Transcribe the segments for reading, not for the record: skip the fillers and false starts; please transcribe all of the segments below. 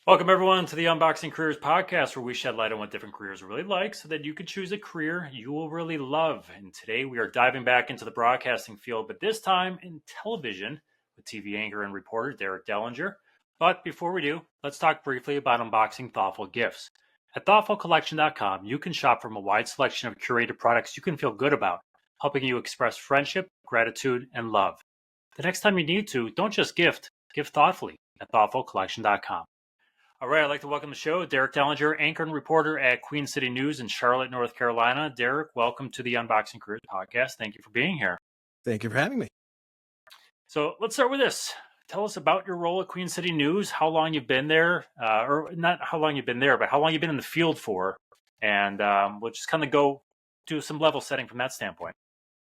Welcome, everyone, to the Unboxing Careers podcast, where we shed light on what different careers are really like so that you can choose a career you will really love. And today we are diving back into the broadcasting field, but this time in television with TV anchor and reporter Derek Dellinger. But before we do, let's talk briefly about unboxing thoughtful gifts. At thoughtfulcollection.com, you can shop from a wide selection of curated products you can feel good about, helping you express friendship, gratitude, and love. The next time you need to, don't just gift, give thoughtfully at thoughtfulcollection.com. All right, I'd like to welcome to the show Derek Dellinger, anchor and reporter at Queen City News in Charlotte, North Carolina. Derek, welcome to the Unboxing Careers podcast. Thank you for being here. Thank you for having me. So let's start with this. Tell us about your role at Queen City News, how long you've been there, or not how long you've been there, but how long you've been in the field for. And we'll just kind of go do some level setting from that standpoint.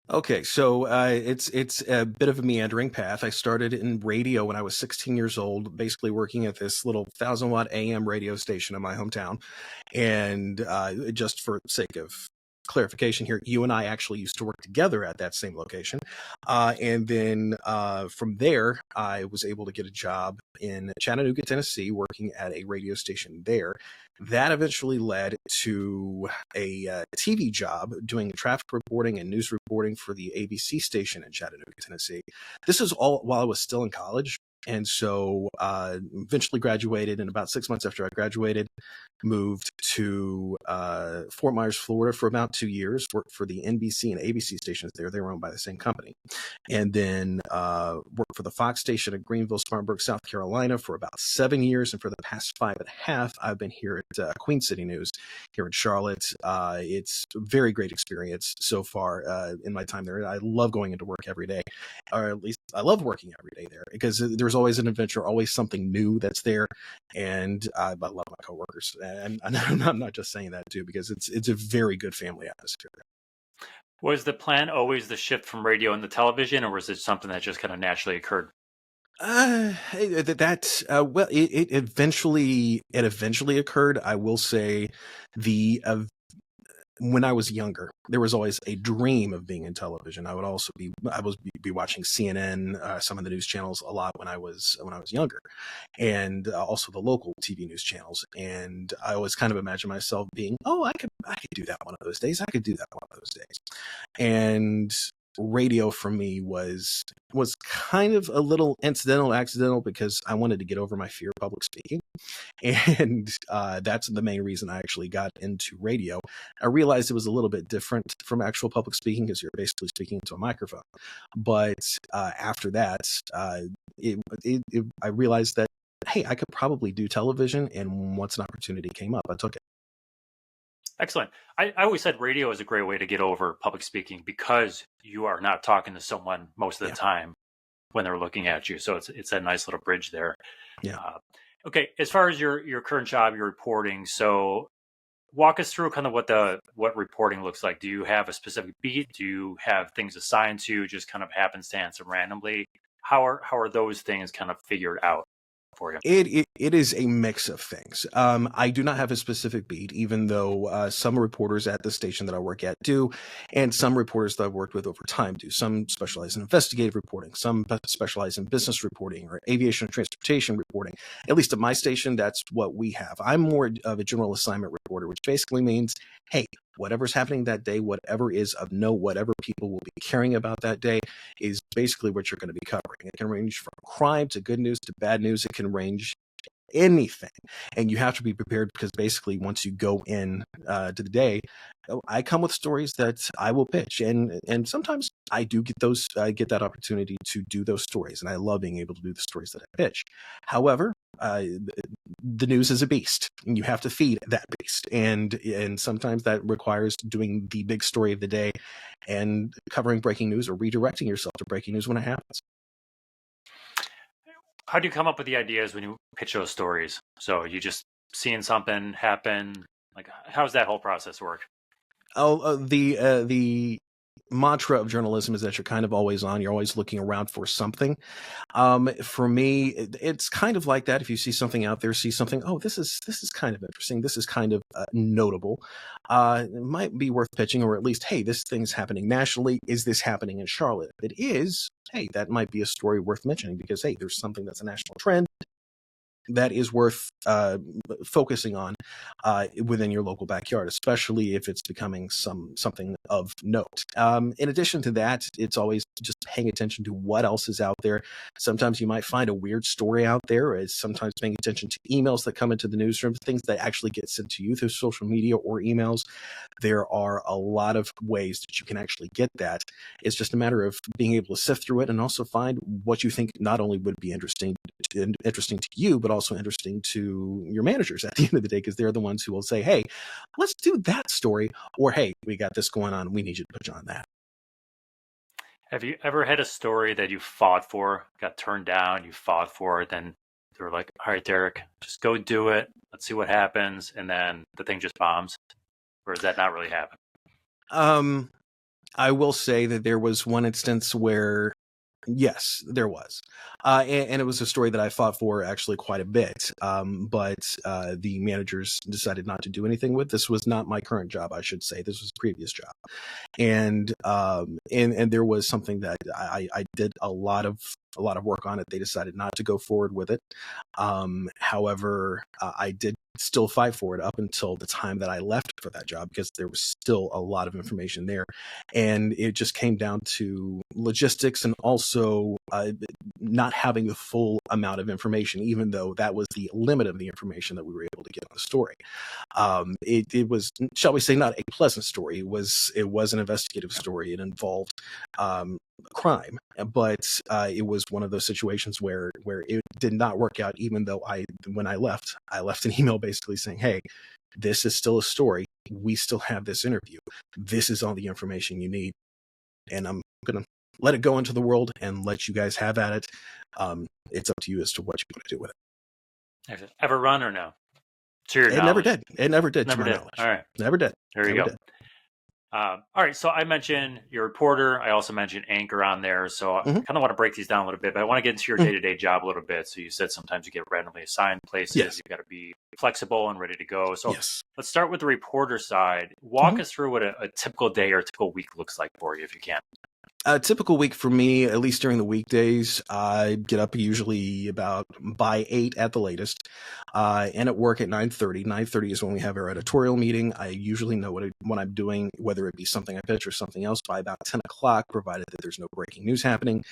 Okay, so it's a bit of a meandering path. I started in radio when I was 16 years old, basically working at this little 1,000-watt AM radio station in my hometown. And just for sake of clarification here, you and I actually used to work together at that same location. And then from there, I was able to get a job in Chattanooga, Tennessee, working at a radio station there. That eventually led to a TV job doing traffic reporting and news reporting for the ABC station in Chattanooga, Tennessee. This is all while I was still in college. And so eventually graduated, and about 6 months after I graduated, moved to Fort Myers, Florida for about 2 years, worked for the NBC and ABC stations there. They were owned by the same company. And then worked for the Fox station at Greenville, Spartanburg, South Carolina for about 7 years. And for the past 5.5, I've been here at Queen City News here in Charlotte. It's a very great experience so far in my time there. I love going into work every day, or at least I love working every day there, because there's always an adventure, always something new that's there. And I love my coworkers. And I'm not just saying that too, because it's a very good family atmosphere. Was the plan always the shift from radio into television, or was it something that just kind of naturally occurred? Well, it eventually occurred. I will say when I was younger, there was always a dream of being in television. I was be watching CNN, some of the news channels a lot when I was younger, and also the local TV news channels. And I always kind of imagined myself being, I could do that one of those days. I could do that one of those days. And radio for me was kind of a little accidental, because I wanted to get over my fear of public speaking. And that's the main reason I actually got into radio. I realized it was a little bit different from actual public speaking, because you're basically speaking into a microphone. But after that, I realized that, hey, I could probably do television. And once an opportunity came up, I took it. Excellent. I always said radio is a great way to get over public speaking, because you are not talking to someone most of the time when they're looking at you. So it's a nice little bridge there. Yeah. Okay. As far as your current job, your reporting, so walk us through kind of what reporting looks like. Do you have a specific beat? Do you have things assigned to you, just kind of happenstance and randomly? How are those things kind of figured out for you? It is a mix of things. I do not have a specific beat, even though some reporters at the station that I work at do, and some reporters that I've worked with over time do. Some specialize in investigative reporting, some specialize in business reporting or aviation and transportation reporting. At least at my station, that's what we have. I'm more of a general assignment reporter, which basically means, hey, whatever's happening that day, whatever is of note, whatever people will be caring about that day, is basically what you're going to be covering. It can range from crime to good news to bad news. It can range anything. And you have to be prepared, because basically once you go in to the day, I come with stories that I will pitch. And sometimes I do get that opportunity to do those stories. And I love being able to do the stories that I pitch. However, the news is a beast, and you have to feed that beast. And sometimes that requires doing the big story of the day and covering breaking news, or redirecting yourself to breaking news when it happens. How do you come up with the ideas when you pitch those stories? So you just seeing something happen, like how's that whole process work? The mantra of journalism is that you're kind of always on. You're always looking around for something. For me, it's kind of like that. If you see something out there, see something, this is kind of interesting. This is kind of notable. It might be worth pitching, or at least, hey, this thing's happening nationally. Is this happening in Charlotte? If it is, hey, that might be a story worth mentioning, because, hey, there's something that's a national trend. that is worth focusing on within your local backyard, especially if it's becoming something of note. In addition to that, it's always just paying attention to what else is out there. Sometimes you might find a weird story out there. It's sometimes paying attention to emails that come into the newsroom, things that actually get sent to you through social media or emails. There are a lot of ways that you can actually get that. It's just a matter of being able to sift through it and also find what you think not only would be interesting to you, but also interesting to your managers at the end of the day, because they're the ones who will say, hey, let's do that story, or hey, we got this going on, we need you to push on that. Have you ever had a story that you fought for, got turned down, you fought for it, then they were like, all right, Derek, just go do it, let's see what happens, and then the thing just bombs? Or does that not really happen? I will say that there was one instance where, yes, there was. And it was a story that I fought for actually quite a bit. But the managers decided not to do anything with. This was not my current job, I should say. This was a previous job. And there was something that I did a lot of work on it. They decided not to go forward with it. However, I did still fight for it up until the time that I left for that job, because there was still a lot of information there. And it just came down to logistics and also not having the full amount of information, even though that was the limit of the information that we were able to get on the story. It was, shall we say, not a pleasant story. It was an investigative story. It involved crime, but it was one of those situations where it did not work out, even though when I left an email basically saying, hey, this is still a story, we still have this interview, this is all the information you need, and I'm gonna let it go into the world and let you guys have at it. It's up to you as to what you want to do with it. Has it ever run or no? To your It knowledge? never did Never to my did. knowledge. All right. Never did. There you Never go. did. All right, so I mentioned your reporter. I also mentioned anchor on there. So I kind of want to break these down a little bit, but I want to get into your day-to-day job a little bit. So you said sometimes you get randomly assigned places. Yes. You've got to be flexible and ready to go. So Yes. let's start with the reporter side. Walk us through what a typical day or a typical week looks like for you, if you can. A typical week for me, at least during the weekdays, I get up usually about by 8 at the latest, and at work at 9:30. 9:30 is when we have our editorial meeting. I usually know what I'm doing, whether it be something I pitch or something else, by about 10 o'clock, provided that there's no breaking news happening.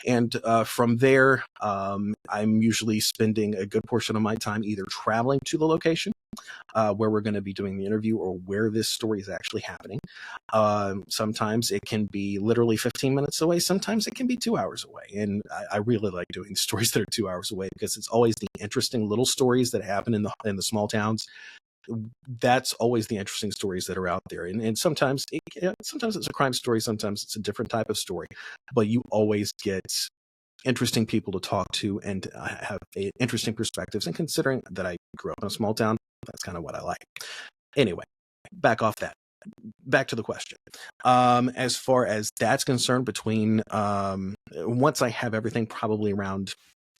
And from there, I'm usually spending a good portion of my time either traveling to the location where we're going to be doing the interview, or where this story is actually happening. Sometimes it can be literally 15 minutes away. Sometimes it can be 2 hours away. And I really like doing stories that are 2 hours away, because it's always the interesting little stories that happen in the small towns. That's always the interesting stories that are out there. And sometimes it's a crime story. Sometimes it's a different type of story, but you always get interesting people to talk to and have interesting perspectives. And considering that I grew up in a small town, that's kind of what I like. Anyway, back to the question. As far as that's concerned, between once I have everything, probably around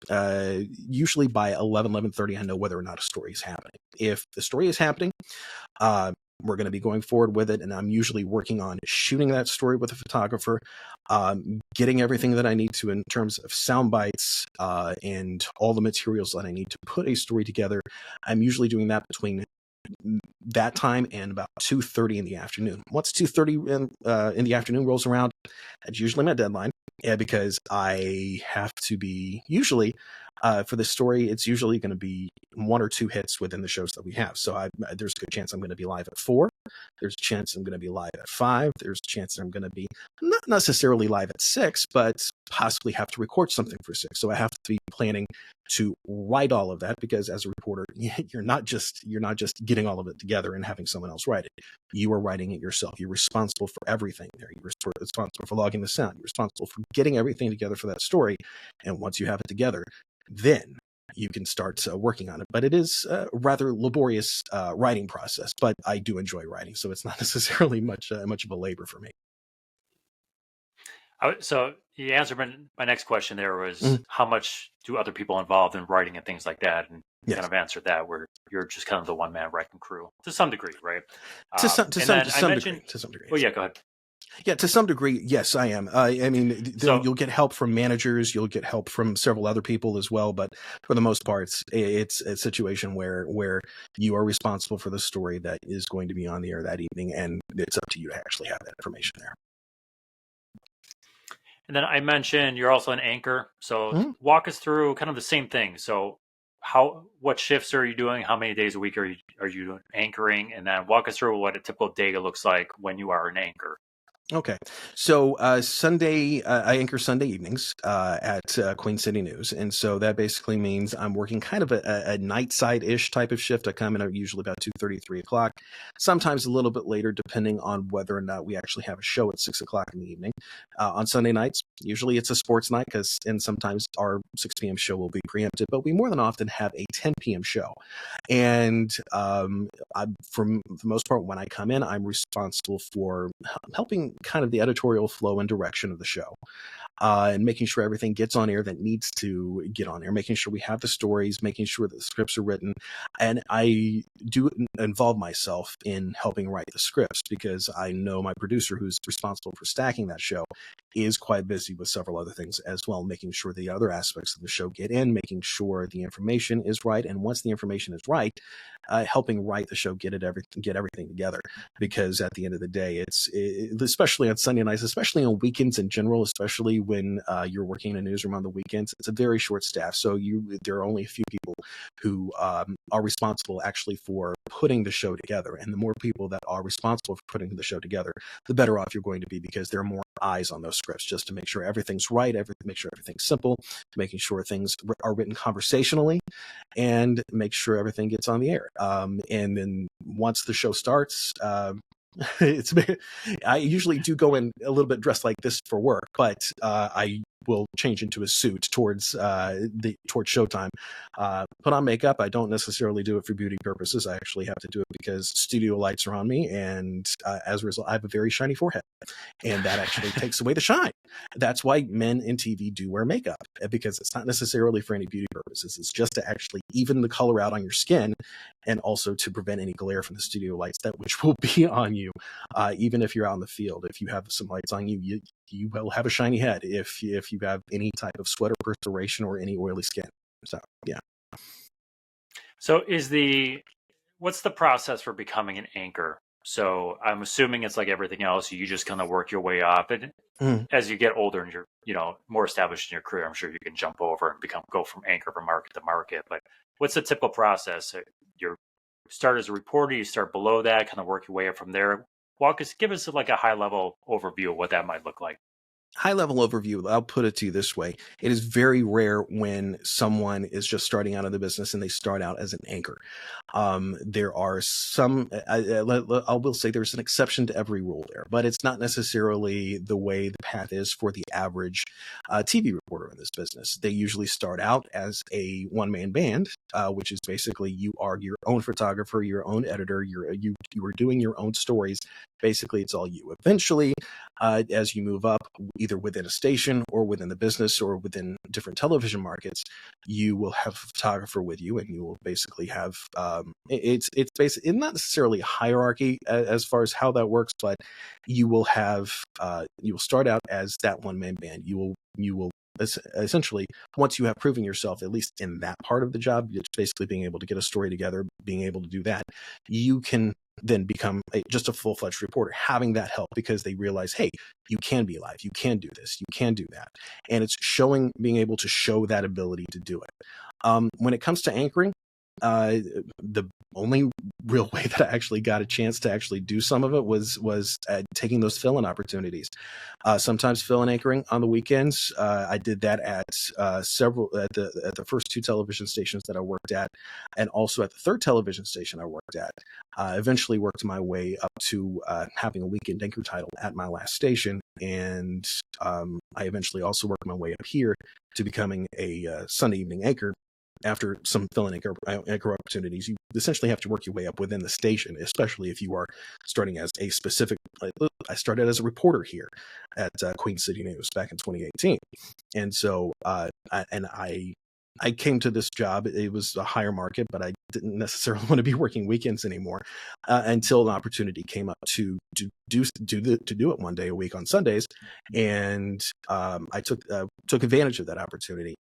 usually by 11:30, I know whether or not a story is happening. If the story is happening, we're going to be going forward with it, and I'm usually working on shooting that story with a photographer, getting everything that I need to in terms of sound bites and all the materials that I need to put a story together. I'm usually doing that between that time and about 2:30 in the afternoon. Once 2:30 in the afternoon rolls around, that's usually my deadline, because I have to be usually for this story, it's usually going to be 1 or 2 hits within the shows that we have. So there's a good chance I'm going to be live at 4. There's a chance I'm going to be live at 5. There's a chance that I'm going to be not necessarily live at 6, but possibly have to record something for 6. So I have to be planning to write all of that, because as a reporter, you're not just getting all of it together and having someone else write it. You are writing it yourself. You're responsible for everything there. You're responsible for logging the sound. You're responsible for getting everything together for that story. And once you have it together, then you can start working on it. But it is a rather laborious writing process, but I do enjoy writing, so it's not necessarily much of a labor for me. So you answered my next question there was how much do other people involved in writing and things like that? And you kind of answered that, where you're just kind of the one-man wrecking crew to some degree, right? To some degree. Well, yeah, go ahead. Yeah, to some degree, yes, I am. I mean, So you'll get help from managers, you'll get help from several other people as well, but for the most part, it's a situation where you are responsible for the story that is going to be on the air that evening, and it's up to you to actually have that information there. and then I mentioned you're also an anchor. So Mhm. walk us through kind of the same thing. So what shifts are you doing? How many days a week are you anchoring? And then walk us through what a typical day looks like when you are an anchor. Okay. So Sunday, I anchor Sunday evenings at Queen City News. And so that basically means I'm working kind of a night side-ish type of shift. I come in at usually about 2:30, 3 o'clock, sometimes a little bit later, depending on whether or not we actually have a show at 6 o'clock in the evening. On Sunday nights, usually it's a sports night and sometimes our 6 p.m. show will be preempted, but we more than often have a 10 p.m. show. And for the most part, when I come in, I'm responsible for helping kind of the editorial flow and direction of the show, and making sure everything gets on air that needs to get on air, making sure we have the stories, making sure that the scripts are written. And I do involve myself in helping write the scripts because I know my producer, who's responsible for stacking that show, is quite busy with several other things as well, making sure the other aspects of the show get in, making sure the information is right. And once the information is right, helping write the show, get everything together. Because at the end of the day, especially on Sunday nights, especially on weekends in general, especially when you're working in a newsroom on the weekends, it's a very short staff. So there are only a few people who are responsible actually for putting the show together. And the more people that are responsible for putting the show together, the better off you're going to be because there are more eyes on those scripts just to make sure everything's right, make sure everything's simple, making sure things are written conversationally, and make sure everything gets on the air. And then once the show starts, it's I usually do go in a little bit dressed like this for work, but I will change into a suit towards showtime. Put on makeup. I don't necessarily do it for beauty purposes. I actually have to do it because studio lights are on me, and as a result, I have a very shiny forehead, and that actually takes away the shine. That's why men in TV do wear makeup, because it's not necessarily for any beauty purposes. It's just to actually even the color out on your skin, and also to prevent any glare from the studio lights which will be on you, even if you're out in the field. If you have some lights on you, you will have a shiny head if you have any type of sweat or perspiration or any oily skin. So yeah. So what's the process for becoming an anchor? So I'm assuming it's like everything else. You just kind of work your way up, and as you get older and you're more established in your career, I'm sure you can jump over and go from anchor from market to market. But what's the typical process? You start as a reporter, you start below that, kind of work your way up from there. Give us like a high level overview of what that might look like. High level overview, I'll put it to you this way. It is very rare when someone is just starting out in the business and they start out as an anchor. There are some, I will say there's an exception to every rule there, but it's not necessarily the way the path is for the average TV reporter in this business. They usually start out as a one-man band, which is basically you are your own photographer, your own editor, you are doing your own stories. Basically, it's all you. Eventually, as you move up, either within a station or within the business or within different television markets, you will have a photographer with you, and you will basically have it's basically not necessarily a hierarchy as far as how that works, but you will start out as that one man band. You will essentially, once you have proven yourself, at least in that part of the job, it's basically being able to get a story together, being able to do that, you can then become just a full-fledged reporter, having that help because they realize, hey, you can be live, you can do this, you can do that. And it's being able to show that ability to do it. When it comes to anchoring, the only real way that I actually got a chance to actually do some of it was taking those fill-in opportunities. Sometimes fill-in anchoring on the weekends. I did that at the first two television stations that I worked at, and also at the third television station I worked at. Eventually worked my way up to having a weekend anchor title at my last station, and I eventually also worked my way up here to becoming a Sunday evening anchor. After some fill-in anchor opportunities, you essentially have to work your way up within the station, especially if you are starting as a specific. I started as a reporter here at Queen City News back in 2018, and so I I came to this job. It was a higher market, but I didn't necessarily want to be working weekends anymore until an opportunity came up to do it one day a week on Sundays, and I took advantage of that opportunity.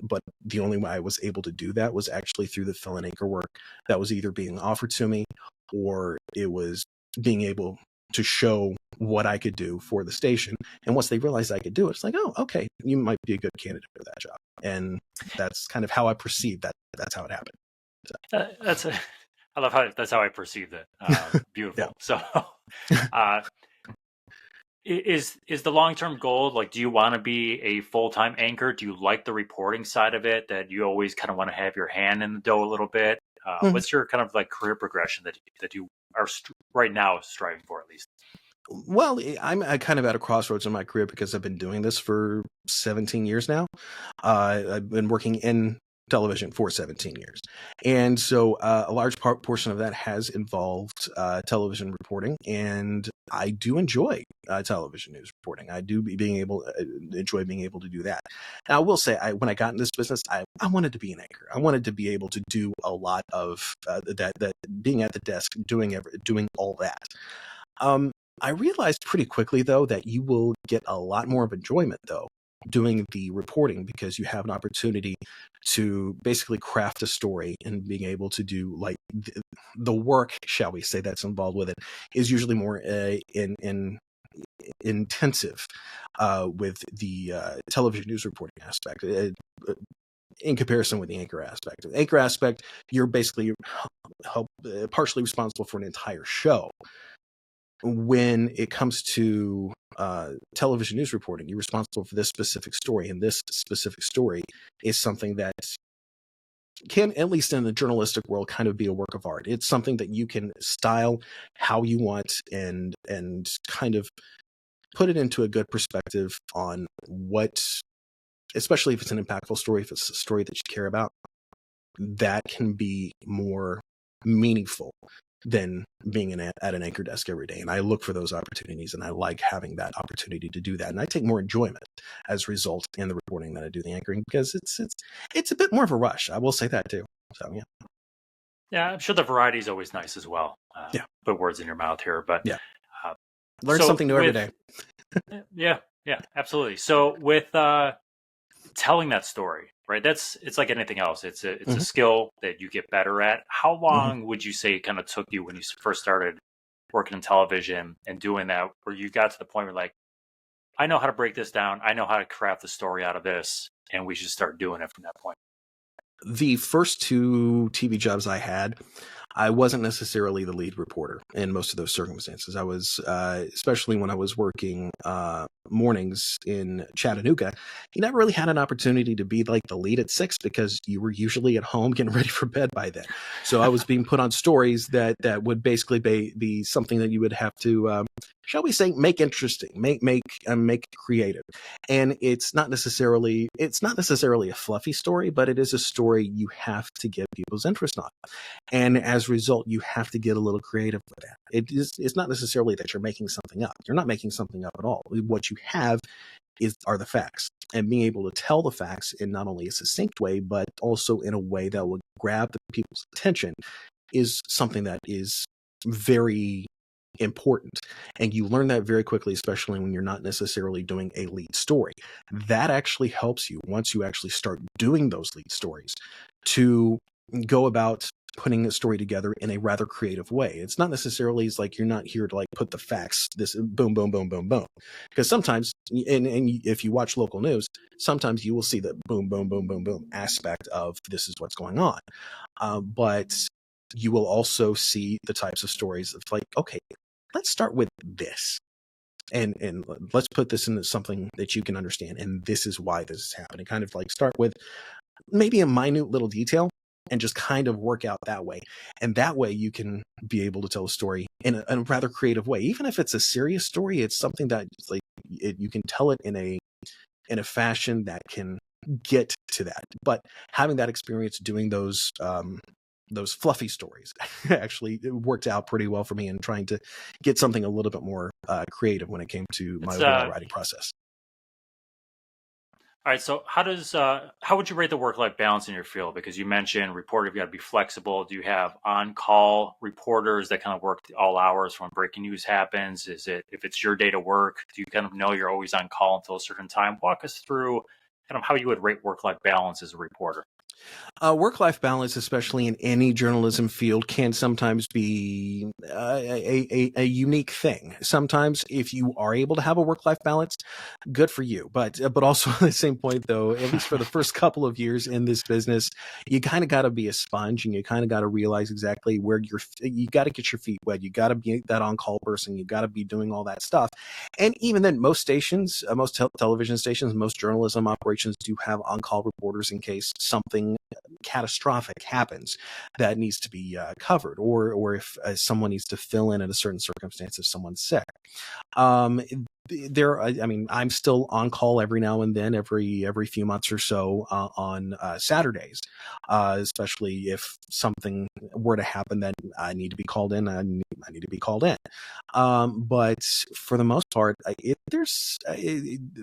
But the only way I was able to do that was actually through the fill and anchor work that was either being offered to me, or it was being able to show what I could do for the station. And once they realized I could do it, it's like, oh, okay, you might be a good candidate for that job. And that's kind of how I perceived that. That's how it happened. So. I love how that's how I perceived it. Beautiful. Yeah. So, is the long term goal, like, do you want to be a full time anchor? Do you like the reporting side of it? That you always kind of want to have your hand in the dough a little bit? What's your kind of like career progression that you are right now striving for, at least? Well, I'm kind of at a crossroads in my career because I've been doing this for 17 years now. I've been working in television for 17 years. And so a large portion of that has involved television reporting. And I do enjoy television news reporting. I do enjoy being able to do that. Now, I will say, when I got in this business, I wanted to be an anchor. I wanted to be able to do a lot of that being at the desk, doing all that. I realized pretty quickly, though, that you will get a lot more of enjoyment, though, doing the reporting, because you have an opportunity to basically craft a story, and being able to do like the work, shall we say, that's involved with it is usually more intensive with the television news reporting aspect. In comparison with the anchor aspect. The anchor aspect, you're basically partially responsible for an entire show. When it comes to television news reporting, you're responsible for this specific story, and this specific story is something that can, at least in the journalistic world, kind of be a work of art. It's something that you can style how you want, and kind of put it into a good perspective on what, especially if it's an impactful story, if it's a story that you care about, that can be more meaningful than being at an anchor desk every day. And I look for those opportunities, and I like having that opportunity to do that. And I take more enjoyment as a result in the reporting than I do the anchoring, because it's a bit more of a rush. I will say that too. So yeah. Yeah, I'm sure the variety is always nice as well. Yeah. Put words in your mouth here, but yeah. Learn something new every day. Yeah, absolutely. So with telling that story, right? It's like anything else. It's a skill that you get better at. How long would you say it kind of took you when you first started working in television and doing that, where you got to the point where, like, I know how to break this down, I know how to craft the story out of this, and we should start doing it from that point? The first 2 TV jobs I had, I wasn't necessarily the lead reporter in most of those circumstances. I was, especially when I was working mornings in Chattanooga, you never really had an opportunity to be like the lead at 6, because you were usually at home getting ready for bed by then. So I was being put on stories that would basically be something that you would have to, shall we say, make interesting, make creative. And it's not necessarily a fluffy story, but it is a story you have to get people's interest on. And as a result, you have to get a little creative with that. It's not necessarily that you're making something up. You're not making something up at all. What you have are the facts, and being able to tell the facts in not only a succinct way, but also in a way that will grab the people's attention, is something that is very important. And you learn that very quickly, especially when you're not necessarily doing a lead story. That actually helps you, once you actually start doing those lead stories, to go about putting a story together in a rather creative way. It's not necessarily, it's like, you're not here to like put the facts, this boom, boom, boom, boom, boom. Because sometimes, and if you watch local news, sometimes you will see the boom, boom, boom, boom, boom aspect of this is what's going on. But you will also see the types of stories of like, okay, let's start with this. And let's put this into something that you can understand. And this is why this is happening. Kind of like start with maybe a minute little detail, and just kind of work out that way. And that way you can be able to tell a story in a rather creative way. Even if it's a serious story, it's something that like you can tell it in a fashion that can get to that. But having that experience doing those fluffy stories actually it worked out pretty well for me in trying to get something a little bit more creative when it came to my overall writing process. All right, so how would you rate the work-life balance in your field? Because you mentioned reporter, you've got to be flexible. Do you have on-call reporters that kind of work all hours when breaking news happens? Is it if it's your day to work, do you kind of know you're always on call until a certain time? Walk us through kind of how you would rate work-life balance as a reporter. Work-life balance, especially in any journalism field, can sometimes be a unique thing. Sometimes, if you are able to have a work-life balance, good for you. But also at the same point, though, at least for the first couple of years in this business, you kind of got to be a sponge, and you kind of got to realize exactly where you got to get your feet wet. You got to be that on-call person. You got to be doing all that stuff. And even then, most stations, television stations, most journalism operations do have on-call reporters in case something catastrophic happens that needs to be covered, or if someone needs to fill in a certain circumstance if someone's sick. Um, I'm still on call every now and then, every few months or so, on Saturdays, especially if something were to happen that I need to be called in. I need to be called in. But for the most part, there's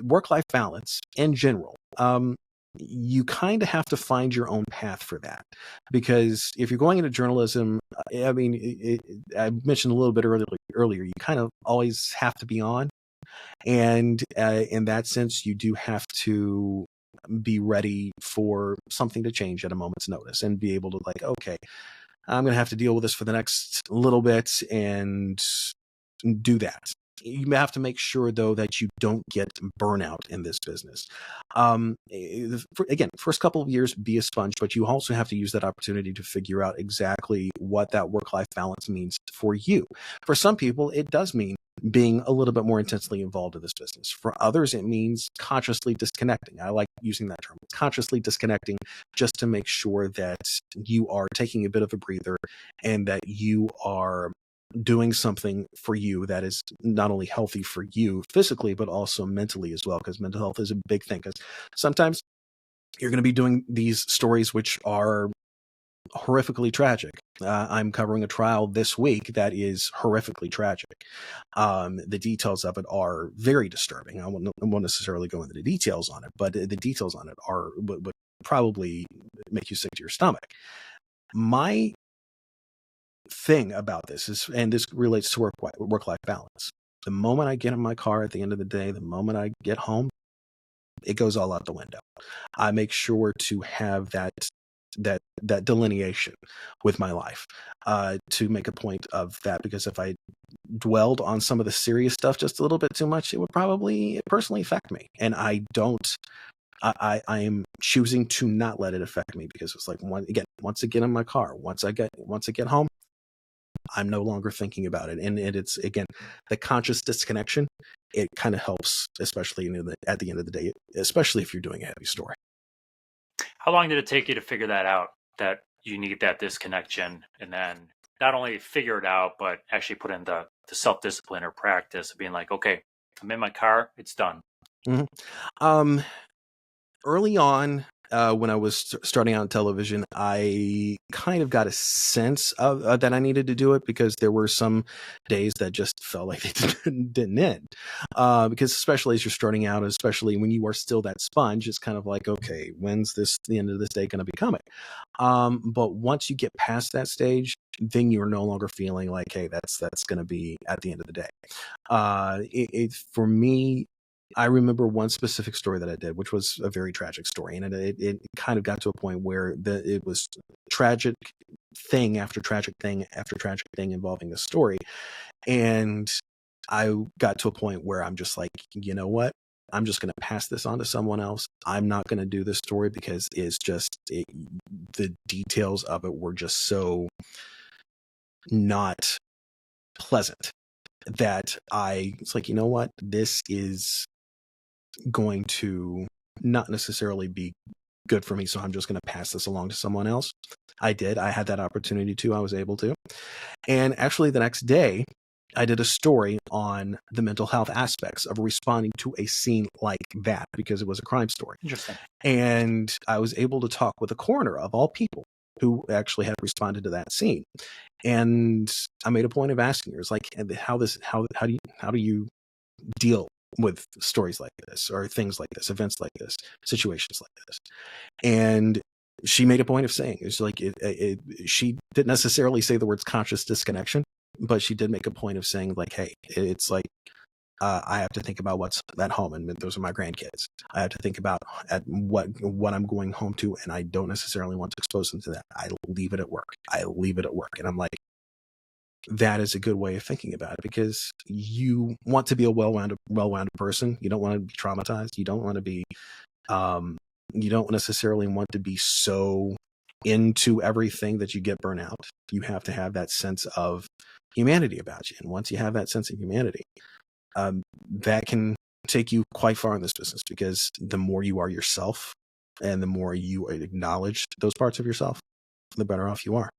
work-life balance in general. You kind of have to find your own path for that, because if you're going into journalism, I mentioned a little bit earlier, you kind of always have to be on. And in that sense, you do have to be ready for something to change at a moment's notice and be able to, like, okay, I'm going to have to deal with this for the next little bit and do that. You have to make sure, though, that you don't get burnout in this business. Again, first couple of years, be a sponge, but you also have to use that opportunity to figure out exactly what that work-life balance means for you. For some people, it does mean being a little bit more intensely involved in this business. For others, it means consciously disconnecting. I like using that term, consciously disconnecting, just to make sure that you are taking a bit of a breather and that you are doing something for you that is not only healthy for you physically, but also mentally as well, because mental health is a big thing. Because sometimes you're going to be doing these stories which are horrifically tragic. I'm covering a trial this week that is horrifically tragic. The details of it are very disturbing. I won't necessarily go into the details on it, but the details on it would probably make you sick to your stomach. My thing about this is, and this relates to work-life balance, the moment I get in my car at the end of the day, the moment I get home, it goes all out the window. I make sure to have that delineation with my life, to make a point of that, because if I dwelled on some of the serious stuff just a little bit too much, it would probably personally affect me. And I am choosing to not let it affect me, because it's like, once I get in my car, once I get home, I'm no longer thinking about it. And it's, again, the conscious disconnection. It kind of helps, especially at the end of the day, especially if you're doing a heavy story. How long did it take you to figure that out, that you need that disconnection, and then not only figure it out, but actually put in the self-discipline or practice of being like, okay, I'm in my car, it's done? Mm-hmm. Early on, when I was starting out in television, I kind of got a sense of that I needed to do it, because there were some days that just felt like they didn't end. Because especially as you're starting out, especially when you are still that sponge, it's kind of like, okay, when's the end of this day going to be coming? But once you get past that stage, then you're no longer feeling like, hey, that's going to be at the end of the day. For me, I remember one specific story that I did, which was a very tragic story. And it kind of got to a point where it was tragic thing after tragic thing after tragic thing involving the story. And I got to a point where I'm just like, you know what? I'm just going to pass this on to someone else. I'm not going to do this story, because it's just, the details of it were just so not pleasant that it's like, you know what? This is going to not necessarily be good for me, so I'm just going to pass this along to someone else. I did. I had that opportunity to. I was able to. And actually, the next day, I did a story on the mental health aspects of responding to a scene like that, because it was a crime story. Interesting. And I was able to talk with a coroner, of all people, who actually had responded to that scene. And I made a point of asking her, it's like, how do you deal with stories like this, or things like this, events like this, situations like this. And she made a point of saying, it's like, she didn't necessarily say the words conscious disconnection, but she did make a point of saying, like, hey, it's like, I have to think about what's at home, and those are my grandkids. I have to think about what I'm going home to, and I don't necessarily want to expose them to that. I leave it at work. And I'm like, that is a good way of thinking about it, because you want to be a well-rounded person. You don't want to be traumatized. You don't want to be, you don't necessarily want to be so into everything that you get burnt out. You have to have that sense of humanity about you. And once you have that sense of humanity, that can take you quite far in this business, because the more you are yourself and the more you acknowledge those parts of yourself, the better off you are.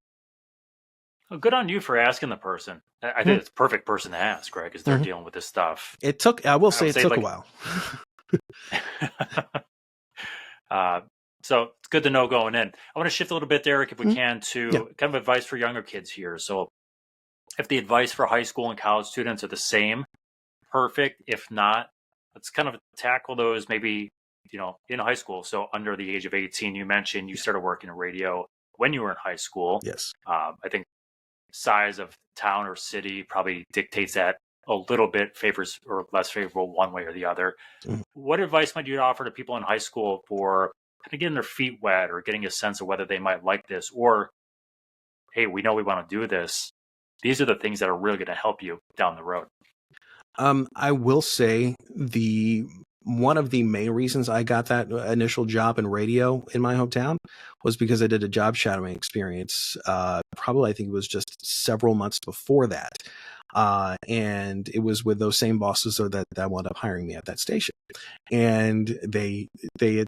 Well, good on you for asking the person. I think it's a perfect person to ask, right? Because they're dealing with this stuff. It took, I will say, it took a while. So it's good to know going in. I want to shift a little bit, Derek, if we can, to kind of advice for younger kids here. So if the advice for high school and college students are the same, perfect. If not, let's kind of tackle those maybe, in high school. So under the age of 18, you mentioned you started working in radio when you were in high school. Yes. I think size of town or city probably dictates that a little bit, favors or less favorable one way or the other. What advice might you offer to people in high school for kind of getting their feet wet or getting a sense of whether they might like this, or, hey, we know we want to do this. These are the things that are really going to help you down the road. I will say one of the main reasons I got that initial job in radio in my hometown was because I did a job shadowing experience. Probably, I think it was just several months before that. And it was with those same bosses that wound up hiring me at that station. And they had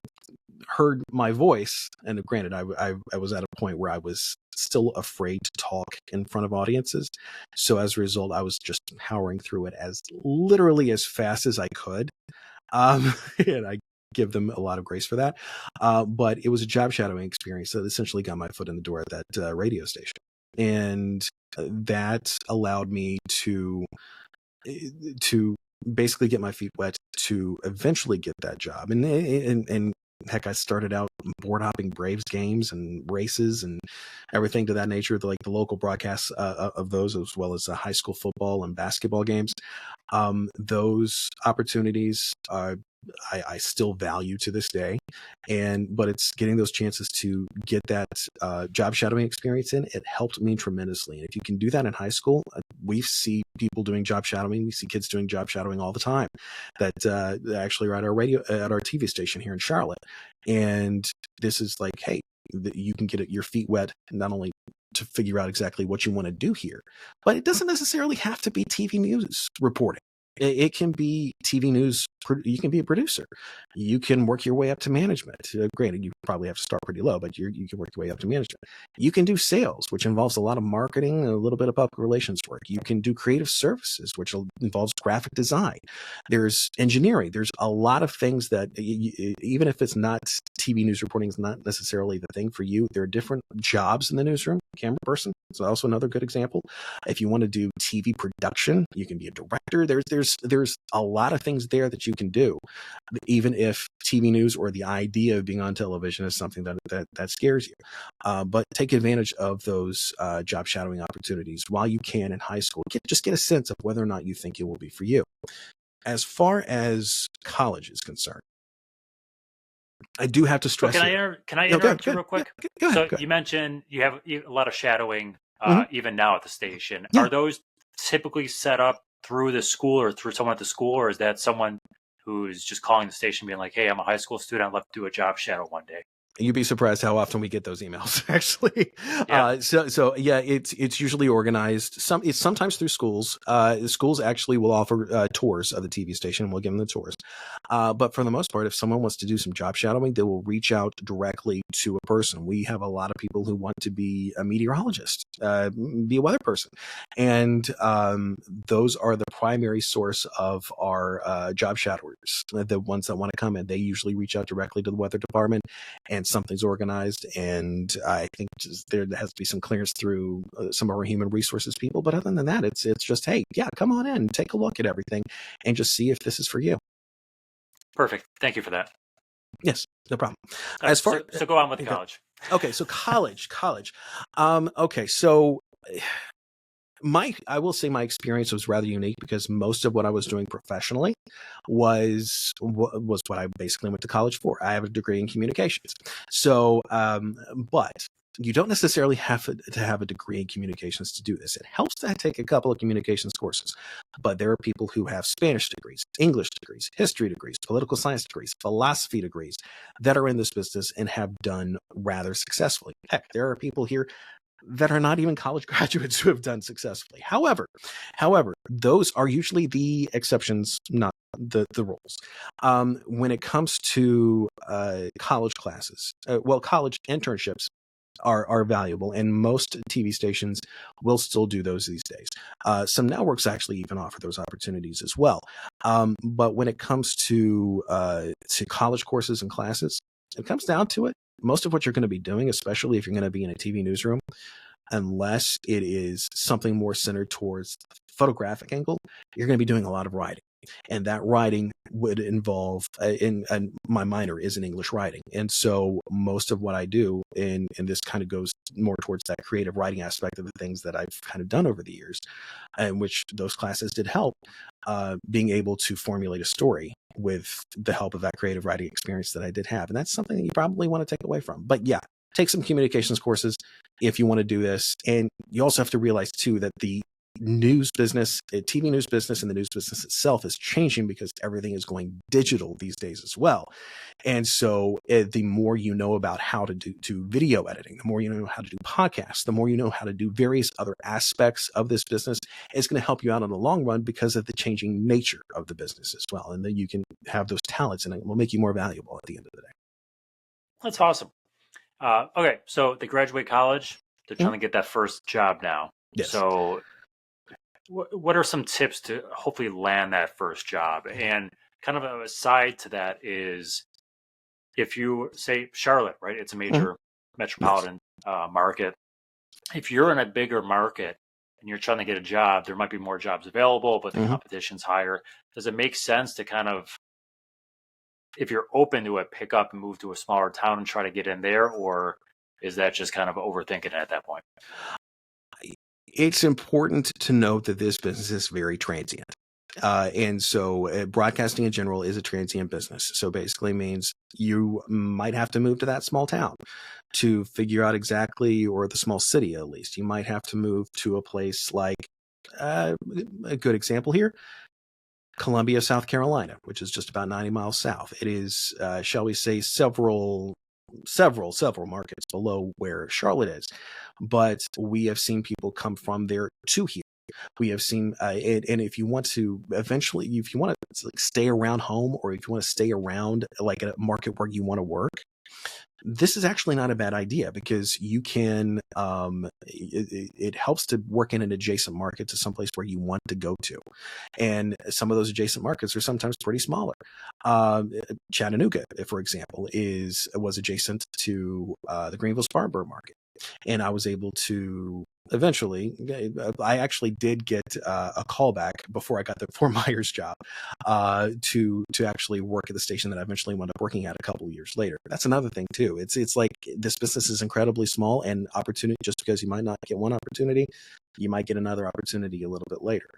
heard my voice. And granted, I was at a point where I was still afraid to talk in front of audiences. So as a result, I was just powering through it as literally as fast as I could. And I give them a lot of grace for that. But it was a job shadowing experience that essentially got my foot in the door at that radio station. And that allowed me to basically get my feet wet to eventually get that job. And heck, I started out board hopping Braves games and races and everything to that nature, like the local broadcasts of those, as well as high school football and basketball games. Those opportunities I still value to this day, but it's getting those chances to get that job shadowing experience in. It helped me tremendously. And if you can do that in high school, we see people doing job shadowing. We see kids doing job shadowing all the time that actually are at our TV station here in Charlotte. And this is like, hey, you can get your feet wet, not only to figure out exactly what you want to do here, but it doesn't necessarily have to be TV news reporting. It can be TV news. You can be a producer. You can work your way up to management. Granted, you probably have to start pretty low, but you can work your way up to management. You can do sales, which involves a lot of marketing and a little bit of public relations work. You can do creative services, which involves graphic design. There's engineering. There's a lot of things that, even if it's not TV news reporting, is not necessarily the thing for you. There are different jobs in the newsroom. Camera person is also another good example. If you want to do TV production, you can be a director. There's a lot of things there that you can do, even if TV news or the idea of being on television is something that scares you. But take advantage of those job shadowing opportunities while you can in high school. Just get a sense of whether or not you think it will be for you. As far as college is concerned, I do have to stress. Can I interrupt you real quick? Go ahead. You mentioned you have a lot of shadowing even now at the station. Yeah. Are those typically set up through the school or through someone at the school, or is that someone who's just calling the station being like, hey, I'm a high school student, I'd love to do a job shadow one day? You'd be surprised how often we get those emails, actually. Yeah. So yeah, it's usually organized. It's sometimes through schools. Schools actually will offer tours of the TV station. We'll give them the tours. But for the most part, if someone wants to do some job shadowing, they will reach out directly to a person. We have a lot of people who want to be a meteorologist, be a weather person. And those are the primary source of our job shadowers. The ones that want to come in, they usually reach out directly to the weather department and something's organized. And I think there has to be some clearance through some of our human resources people. But other than that, it's just, hey, yeah, come on in, take a look at everything and just see if this is for you. Perfect. Thank you for that. Yes, no problem. So go on with college. Okay, so college. Okay, so I will say my experience was rather unique because most of what I was doing professionally was what I basically went to college for. I have a degree in communications. So, but you don't necessarily have to have a degree in communications to do this. It helps to take a couple of communications courses, but there are people who have Spanish degrees, English degrees, history degrees, political science degrees, philosophy degrees that are in this business and have done rather successfully. Heck, there are people here that are not even college graduates who have done successfully. However, those are usually the exceptions, not the rules. When it comes to college classes, college internships are valuable, and most TV stations will still do those these days. Some networks actually even offer those opportunities as well. But when it comes to college courses and classes, it comes down to it. Most of what you're going to be doing, especially if you're going to be in a TV newsroom, unless it is something more centered towards the photographic angle, you're going to be doing a lot of writing. And that writing would involve, and my minor is in English writing. And so most of what I do, and this kind of goes more towards that creative writing aspect of the things that I've kind of done over the years, and which those classes did help, being able to formulate a story with the help of that creative writing experience that I did have. And that's something that you probably want to take away from. But yeah, take some communications courses if you want to do this. And you also have to realize too that the news business, TV news business, and the news business itself is changing because everything is going digital these days as well. And so the more you know about how to do video editing, the more you know how to do podcasts, the more you know how to do various other aspects of this business, it's going to help you out in the long run because of the changing nature of the business as well. And then you can have those talents and it will make you more valuable at the end of the day. That's awesome. Okay, so they graduate college. They're trying to get that first job now. Yes. So what are some tips to hopefully land that first job? And kind of a side to that is, if you say Charlotte, right? It's a major metropolitan market. If you're in a bigger market and you're trying to get a job, there might be more jobs available, but the competition's higher. Does it make sense to kind of, if you're open to it, pick up and move to a smaller town and try to get in there? Or is that just kind of overthinking it at that point? It's important to note that this business is very transient. And so broadcasting in general is a transient business. So basically means you might have to move to that small town to figure out exactly, or the small city at least. You might have to move to a place like, a good example here, Columbia, South Carolina, which is just about 90 miles south. It is, shall we say, several markets below where Charlotte is. But we have seen people come from there to here. We have seen, and if you want to eventually, if you want to like stay around home, or if you want to stay around like a market where you want to work, this is actually not a bad idea, because you can, it helps to work in an adjacent market to someplace where you want to go to. And some of those adjacent markets are sometimes pretty smaller. Chattanooga, for example, was adjacent to the Greenville-Spartanburg market. And I was able to eventually, I actually did get a call back before I got the Fort Myers job to actually work at the station that I eventually wound up working at a couple of years later. That's another thing too. It's like this business is incredibly small, and opportunity, just because you might not get one opportunity, you might get another opportunity a little bit later.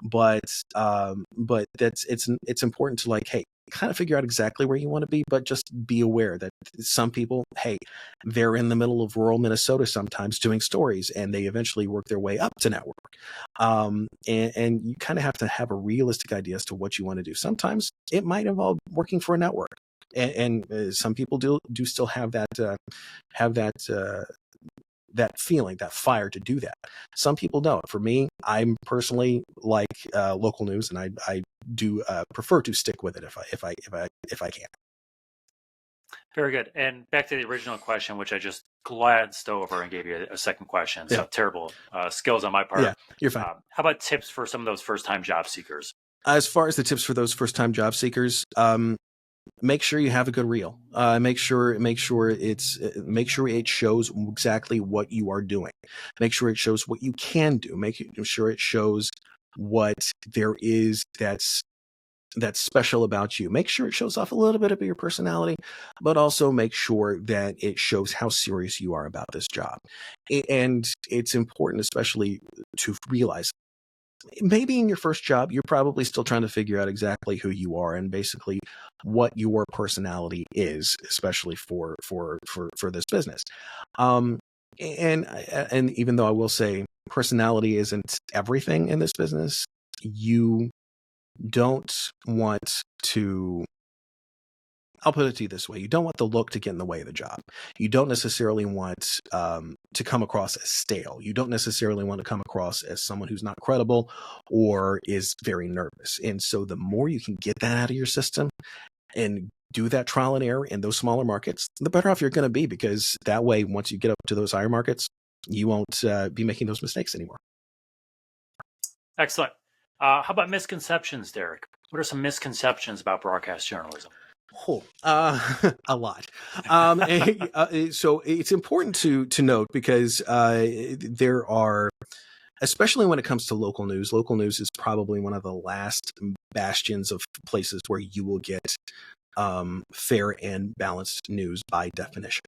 But it's important to, like, hey, kind of figure out exactly where you want to be, but just be aware that some people, hey, they're in the middle of rural Minnesota sometimes doing stories, and they eventually work their way up to network. And you kind of have to have a realistic idea as to what you want to do. Sometimes it might involve working for a network, and some people do still have that that feeling, that fire to do that. Some people don't. For me, I'm personally like local news, and I do prefer to stick with it if I can. Very good. And back to the original question, which I just glanced over and gave you a second question. So terrible skills on my part. Yeah, you're fine. How about tips for some of those first-time job seekers? As far as the tips for those first-time job seekers, make sure you have a good reel. Make sure it shows exactly what you are doing. Make sure it shows what you can do. Make sure it shows what there is that's special about you. Make sure it shows off a little bit of your personality, but also make sure that it shows how serious you are about this job. And it's important, especially, to realize maybe in your first job, you're probably still trying to figure out exactly who you are and basically what your personality is, especially for this business. And even though I will say personality isn't everything in this business, you don't want to, I'll put it to you this way. You don't want the look to get in the way of the job. You don't necessarily want to come across as stale. You don't necessarily want to come across as someone who's not credible or is very nervous. And so the more you can get that out of your system and do that trial and error in those smaller markets, the better off you're going to be, because that way, once you get up to those higher markets, you won't be making those mistakes anymore. Excellent. How about misconceptions, Derek? What are some misconceptions about broadcast journalism? A lot. So it's important to note, because there are, especially when it comes to local news is probably one of the last bastions of places where you will get fair and balanced news by definition.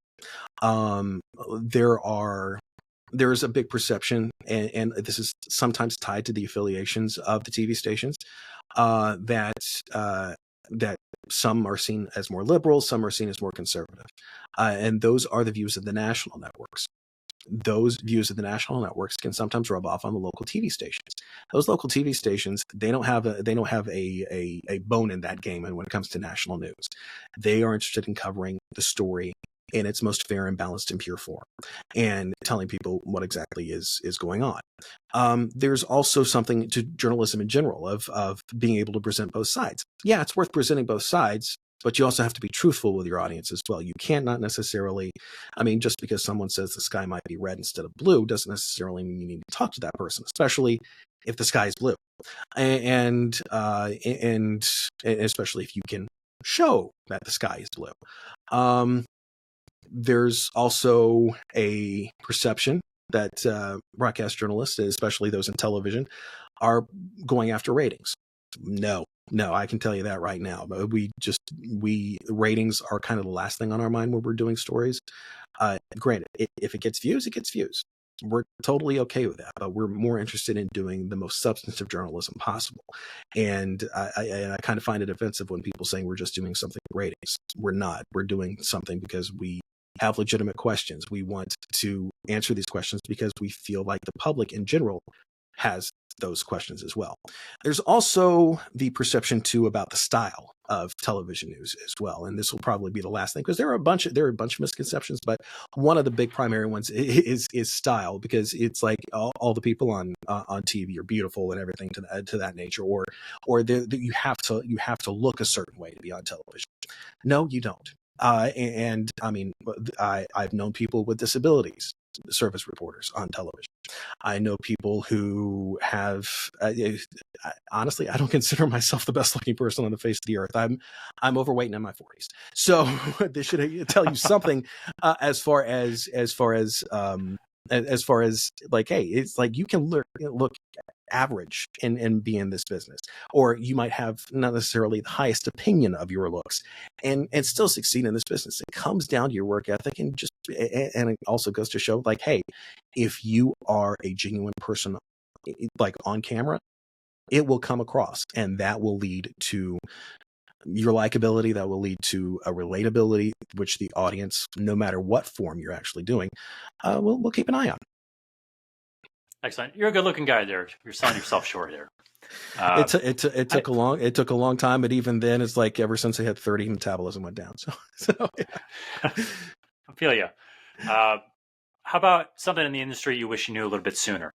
There's a big perception, and this is sometimes tied to the affiliations of the TV stations, that some are seen as more liberal, some are seen as more conservative. And those are the views of the national networks. Those views of the national networks can sometimes rub off on the local TV stations. Those local TV stations, they don't have a bone in that game. And when it comes to national news, they are interested in covering the story in its most fair and balanced and pure form, and telling people what exactly is going on. There's also something to journalism in general of being able to present both sides. Yeah, it's worth presenting both sides, but you also have to be truthful with your audience as well. You can't not necessarily, just because someone says the sky might be red instead of blue doesn't necessarily mean you need to talk to that person, especially if the sky is blue. And especially if you can show that the sky is blue. There's also a perception that broadcast journalists, especially those in television, are going after ratings. No, I can tell you that right now. But ratings are kind of the last thing on our mind when we're doing stories. Granted, if it gets views, it gets views. We're totally okay with that, but we're more interested in doing the most substantive journalism possible. And I kind of find it offensive when people saying we're just doing something for ratings. We're not. We're doing something because we have legitimate questions. We want to answer these questions because we feel like the public in general has those questions as well. There's also the perception too about the style of television news as well, and this will probably be the last thing, because there are a bunch of misconceptions, but one of the big primary ones is style, because it's like all the people on TV are beautiful and everything to that nature, or you have to look a certain way to be on television. No, you don't. I've known people with disabilities, service reporters on television. I know people who have, honestly, I don't consider myself the best looking person on the face of the earth. I'm overweight and in my 40s. So this should tell you something as far as like, hey, it's like you can look average and be in this business, or you might have not necessarily the highest opinion of your looks and still succeed in this business. It comes down to your work ethic, and it also goes to show, like, hey, if you are a genuine person, like on camera, it will come across, and that will lead to your likability, that will lead to a relatability, which the audience, no matter what form you're actually doing, will keep an eye on. Excellent. You're a good-looking guy, Derek. You're selling yourself short there. It took a long time, but even then, it's like ever since I hit 30, metabolism went down. So yeah. I feel you. How about something in the industry you wish you knew a little bit sooner?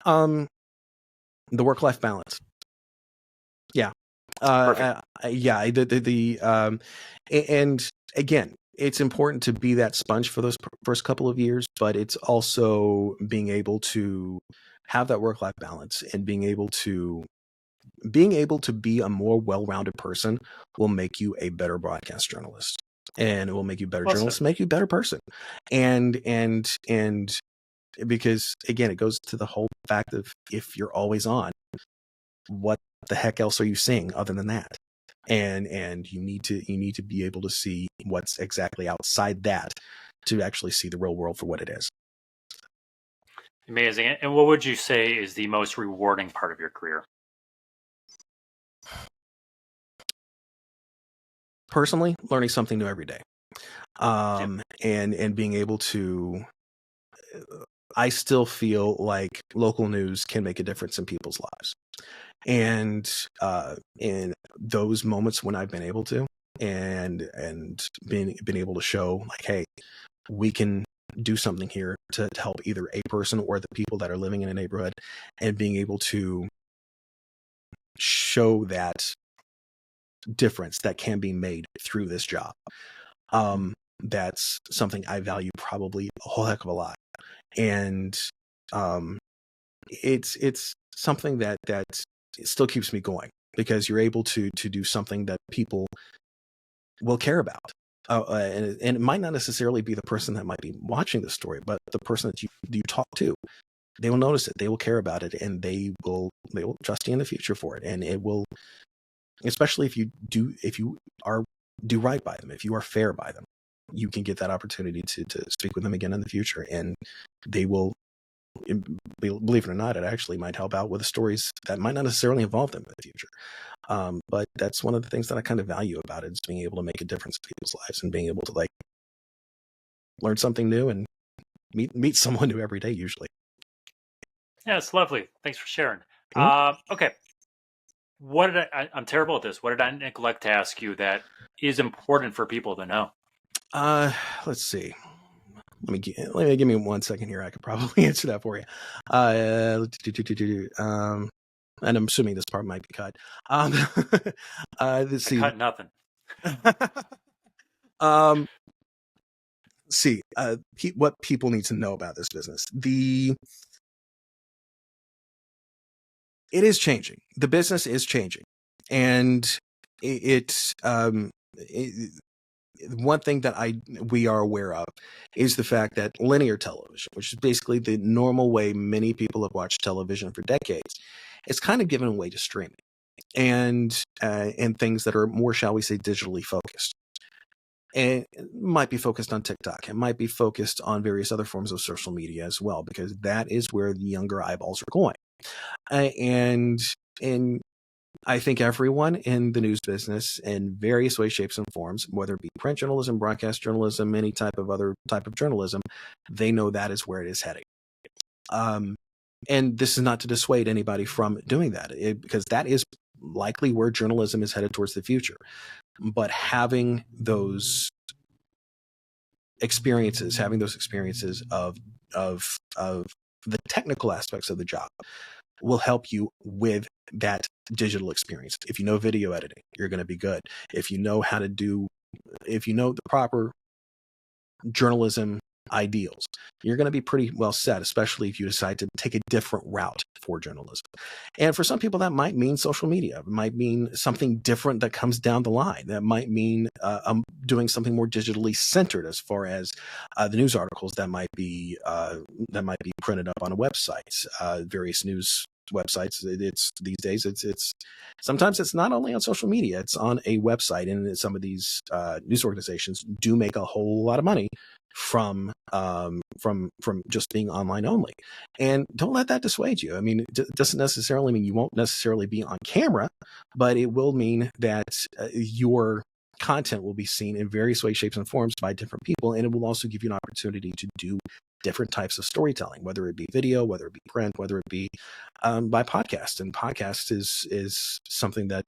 The work-life balance. Yeah. And again, it's important to be that sponge for those first couple of years, but it's also being able to have that work-life balance and being able to being able to be a more well-rounded person will make you a better broadcast journalist, and it will make you a better journalist, make you a better person. And because again, it goes to the whole fact of, if you're always on, what the heck else are you seeing other than that? And you need to be able to see what's exactly outside that to actually see the real world for what it is. Amazing. And what would you say is the most rewarding part of your career? Personally, learning something new every day. And being able to, I still feel like local news can make a difference in people's lives. And in those moments when I've been able to, and been able to show, like, hey, we can do something here to help either a person or the people that are living in a neighborhood, and being able to show that difference that can be made through this job. That's something I value probably a whole heck of a lot. And it's something that still keeps me going, because you're able to do something that people will care about. And it might not necessarily be the person that might be watching the story, but the person that you talk to, they will notice it, they will care about it, and they will trust you in the future for it. And it will, especially if you do right by them, if you are fair by them, you can get that opportunity to speak with them again in the future, and they will, believe it or not, it actually might help out with the stories that might not necessarily involve them in the future. But that's one of the things that I kind of value about it, is being able to make a difference in people's lives, and being able to, like, learn something new and meet someone new every day, usually. Yeah, it's lovely. Thanks for sharing. Mm-hmm. Okay. What did I'm terrible at this. What did I neglect to ask you that is important for people to know? Let's see. Let me give me 1 second here. I could probably answer that for you. And I'm assuming this part might be cut. Let's see. Cut nothing. See, what people need to know about this business. It is changing. The business is changing, and it's one thing that we are aware of is the fact that linear television, which is basically the normal way many people have watched television for decades, it's kind of given way to streaming and things that are more, shall we say, digitally focused. And it might be focused on TikTok. It might be focused on various other forms of social media as well, because that is where the younger eyeballs are going. And I think everyone in the news business, in various ways, shapes, and forms, whether it be print journalism, broadcast journalism, any type of journalism, they know that is where it is heading. And this is not to dissuade anybody from doing that, because that is likely where journalism is headed towards the future. But having those experiences of the technical aspects of the job will help you with that digital experience. If you know video editing, you're going to be good. If you know the proper journalism ideals, you're going to be pretty well set, especially if you decide to take a different route for journalism. And for some people, that might mean social media. It might mean something different that comes down the line. That might mean doing something more digitally centered, as far as the news articles that might be printed up on a website, various news websites. It's these days it's sometimes it's not only on social media, it's on a website, and some of these news organizations do make a whole lot of money from just being online only. And don't let that dissuade you. I mean, it doesn't necessarily mean you won't necessarily be on camera, but it will mean that your content will be seen in various ways, shapes, and forms by different people, and it will also give you an opportunity to do different types of storytelling, whether it be video, whether it be print, whether it be by podcast. And podcast is something that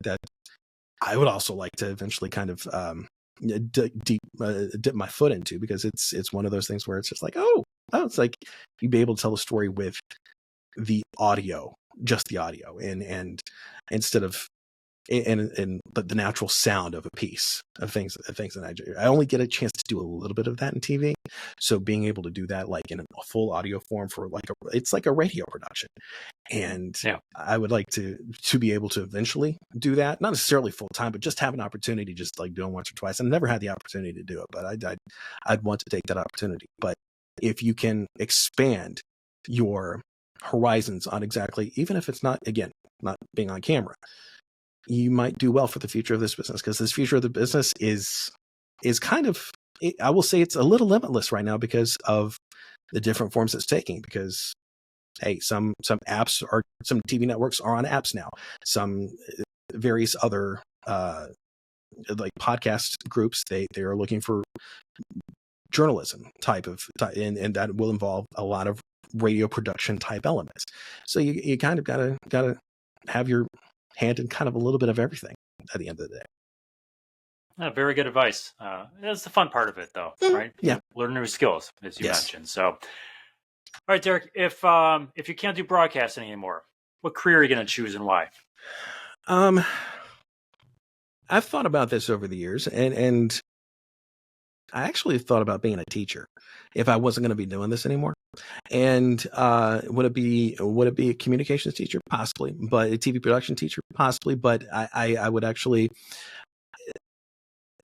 I would also like to eventually kind of dip my foot into, because it's one of those things where it's just like, it's like you'd be able to tell a story with the audio, just the audio, and instead of but the natural sound of a piece of things that I do. I only get a chance to do a little bit of that in TV. So being able to do that like in a full audio form for it's like a radio production. And I would like to be able to eventually do that, not necessarily full time, but just have an opportunity, just like doing once or twice. I've never had the opportunity to do it, but I'd want to take that opportunity. But if you can expand your horizons on exactly, even if it's not being on camera, you might do well for the future of this business, because this future of the business is kind of, I will say it's a little limitless right now because of the different forms it's taking. Because hey, some apps are, some TV networks are on apps now. Some various other like podcast groups, they are looking for journalism type, and that will involve a lot of radio production type elements. So you kind of gotta have your hand in kind of a little bit of everything at the end of the day. Very good advice. That's the fun part of it, though, right? Yeah, learn new skills, as you mentioned. So, all right, Derek, if you can't do broadcasting anymore, what career are you going to choose and why? I've thought about this over the years, and I actually thought about being a teacher if I wasn't going to be doing this anymore. And would it be a communications teacher? Possibly, but a TV production teacher? Possibly. But I would actually,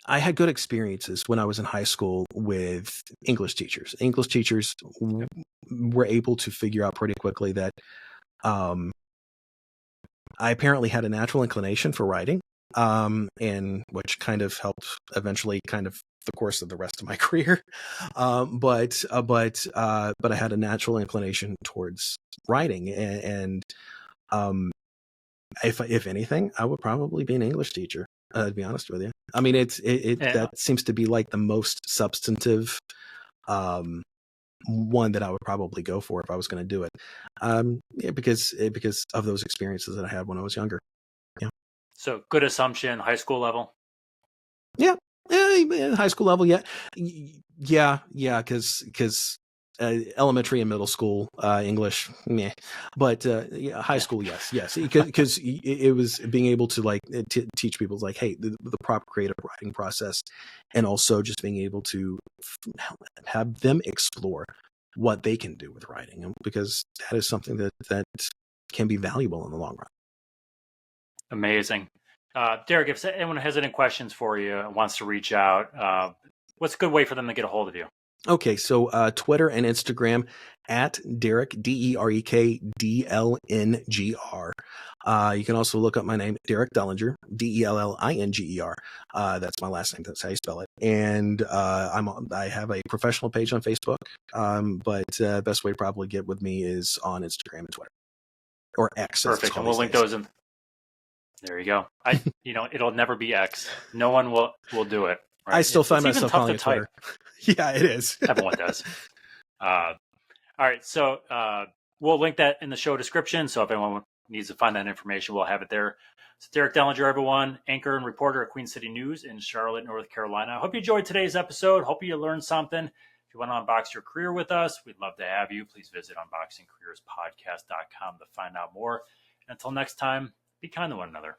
I had good experiences when I was in high school with English teachers. English teachers were able to figure out pretty quickly that I apparently had a natural inclination for writing, and which kind of helped eventually kind of the course of the rest of my career. But I had a natural inclination towards writing, and if anything, I would probably be an English teacher. To be honest with you, I mean, that seems to be like the most substantive one that I would probably go for if I was going to do it. Because of those experiences that I had when I was younger. Yeah. So good assumption, high school level. Yeah. High school level. Yeah. Because elementary and middle school English, meh. But high school, yes. Because it was being able to like teach people like, hey, the proper creative writing process, and also just being able to have them explore what they can do with writing, because that is something that can be valuable in the long run. Amazing. Derek, if anyone has any questions for you and wants to reach out, what's a good way for them to get a hold of you? Okay, so Twitter and Instagram at Derek, DEREK DLNGR. You can also look up my name, Derek Dellinger, DELLINGER. That's my last name. That's how you spell it. And I have a professional page on Facebook, but best way to probably get with me is on Instagram and Twitter, or X. Perfect, and we'll link those in. There you go. It'll never be X. No one will do it. Right? I still find myself calling it Twitter. Yeah, it is. Everyone does. All right. So we'll link that in the show description. So if anyone needs to find that information, we'll have it there. So Derek Dellinger, everyone, anchor and reporter at Queen City News in Charlotte, North Carolina. I hope you enjoyed today's episode. Hope you learned something. If you want to unbox your career with us, we'd love to have you. Please visit unboxingcareerspodcast.com to find out more. And until next time, be kind to one another.